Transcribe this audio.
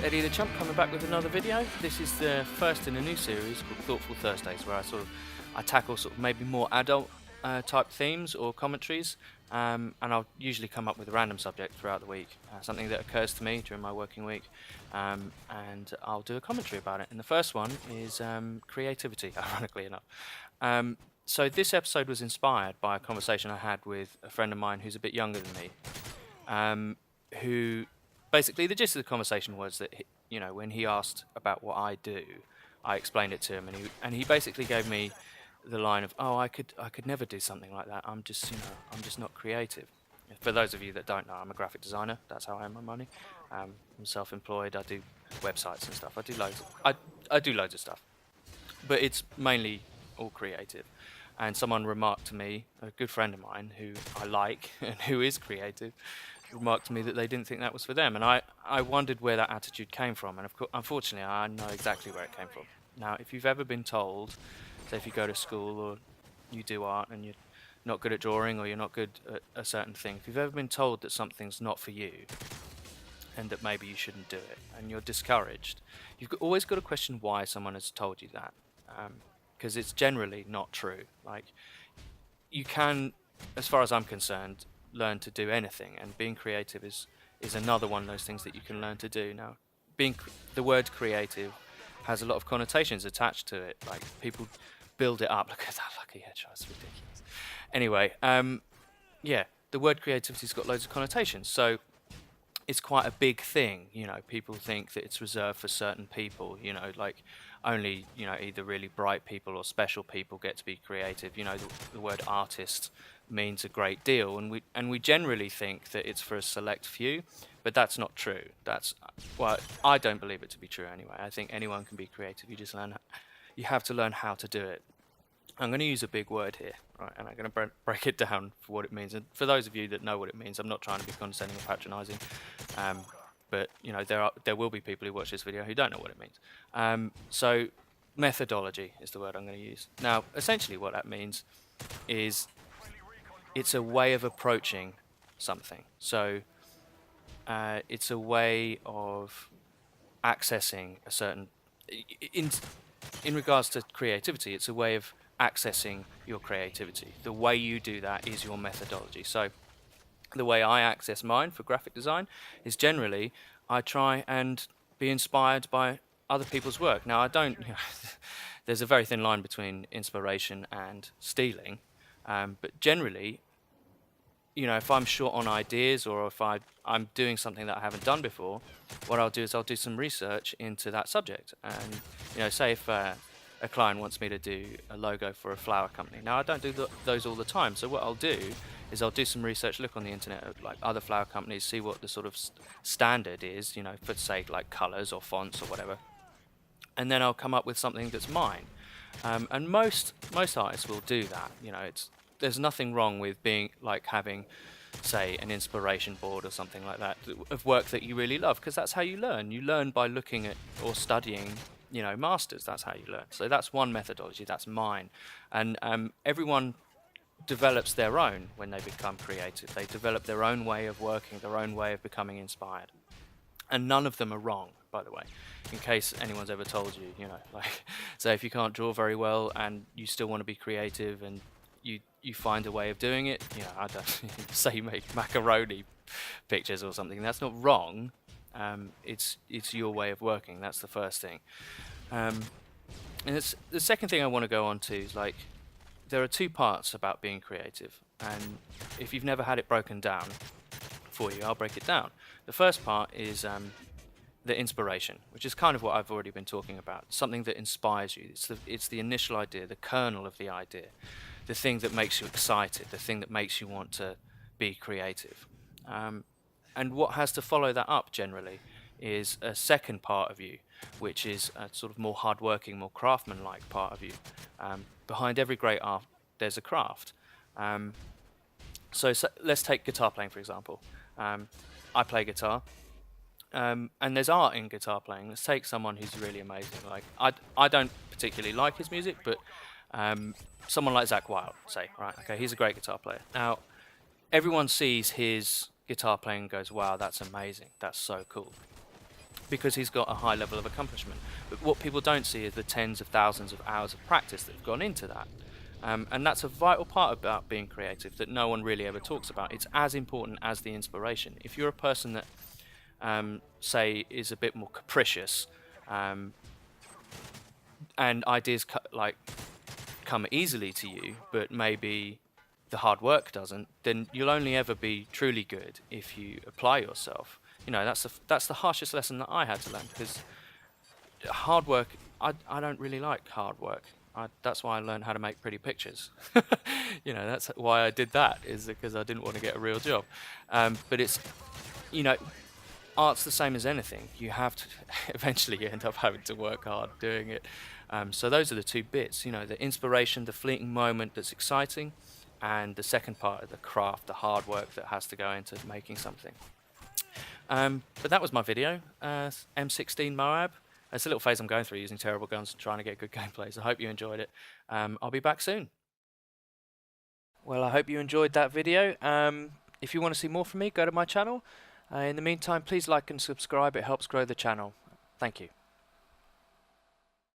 Eddie the Chump coming back with another video. This is the first in a new series called Thoughtful Thursdays, where I tackle sort of maybe more adult type themes or commentaries, and I'll usually come up with a random subject throughout the week, something that occurs to me during my working week, and I'll do a commentary about it. And the first one is creativity, ironically enough. So this episode was inspired by a conversation I had with a friend of mine who's a bit younger than me, who basically the gist of the conversation was that when he asked about what I do, I explained it to him, and he basically gave me the line of, "Oh, I could never do something like that. I'm just not creative." For those of you that don't know, I'm a graphic designer. That's how I earn my money. I'm self-employed. I do websites and stuff. I do loads of stuff, but it's mainly all creative. And someone remarked to me, a good friend of mine who I like and who is creative, remarked to me that they didn't think that was for them, and I wondered where that attitude came from, and unfortunately I know exactly where it came from. Now, if you've ever been told, say if you go to school or you do art and you're not good at drawing or you're not good at a certain thing, if you've ever been told that something's not for you and that maybe you shouldn't do it and you're discouraged, always got to question why someone has told you that, because it's generally not true. Like, you can, as far as I'm concerned, learn to do anything, and being creative is another one of those things that you can learn to do. Now, the word creative has a lot of connotations attached to it. Like, people build it up. Look at that lucky headshot, it's ridiculous. Anyway, the word creativity's got loads of connotations, so it's quite a big thing. People think that it's reserved for certain people, like only either really bright people or special people get to be creative. The word artist means a great deal, and we generally think that it's for a select few, but that's not true. I don't believe it to be true anyway. I think anyone can be creative. You have to learn how to do it. I'm going to use a big word here, right, and I'm going to break it down for what it means. And for those of you that know what it means, I'm not trying to be condescending or patronizing, but there will be people who watch this video who don't know what it means. So methodology is the word I'm going to use. Now, essentially what that means is it's a way of approaching something. So it's a way of accessing a certain, in regards to creativity, it's a way of accessing your creativity. The way you do that is your methodology. So the way I access mine for graphic design is generally I try and be inspired by other people's work. Now, I don't, there's a very thin line between inspiration and stealing, but generally, if I'm short on ideas, or if I'm doing something that I haven't done before, what I'll do is I'll do some research into that subject. And say if a client wants me to do a logo for a flower company. Now, I don't do those all the time, so what I'll do is I'll do some research, look on the internet at like other flower companies, see what the sort of standard is, for say like colors or fonts or whatever, and then I'll come up with something that's mine. And most artists will do that. There's nothing wrong with having, say, an inspiration board or something like that of work that you really love, because that's how you learn. You learn by looking at or studying, masters. That's how you learn. So that's one methodology. That's mine. And everyone develops their own when they become creative. They develop their own way of working, their own way of becoming inspired. And none of them are wrong, by the way, in case anyone's ever told you, say if you can't draw very well and you still want to be creative and you find a way of doing it, I don't say you make macaroni pictures or something. That's not wrong. It's your way of working. That's the first thing. And it's the second thing I want to go on to is there are two parts about being creative, and if you've never had it broken down for you, I'll break it down. The first part is the inspiration, which is kind of what I've already been talking about. Something that inspires you. It's the initial idea, the kernel of the idea, the thing that makes you excited, the thing that makes you want to be creative. And what has to follow that up generally is a second part of you, which is a sort of more hardworking, more craftsman-like part of you. Behind every great art, there's a craft. So let's take guitar playing, for example. I play guitar, and there's art in guitar playing. Let's take someone who's really amazing. I don't particularly like his music, but someone like Zakk Wylde, say, right? Okay, he's a great guitar player. Now, everyone sees his guitar playing and goes, "Wow, that's amazing. That's so cool." because he's got a high level of accomplishment. But what people don't see is the tens of thousands of hours of practice that have gone into that. And that's a vital part about being creative that no one really ever talks about. It's as important as the inspiration. If you're a person that, say, is a bit more capricious, and ideas come easily to you, but maybe the hard work doesn't, then you'll only ever be truly good if you apply yourself. You know, that's the harshest lesson that I had to learn, because hard work, I don't really like hard work. That's why I learned how to make pretty pictures. You know, that's why I did that, is because I didn't want to get a real job. But it's, you know, art's the same as anything. You have to eventually you end up having to work hard doing it. So those are the two bits, you know, the inspiration, the fleeting moment that's exciting, and the second part of the craft, the hard work that has to go into making something. But that was my video, M16 Moab. It's a little phase I'm going through, using terrible guns and trying to get good gameplay, so I hope you enjoyed it. I'll be back soon. Well, I hope you enjoyed that video. If you want to see more from me, go to my channel. In the meantime, please like and subscribe. It helps grow the channel. Thank you.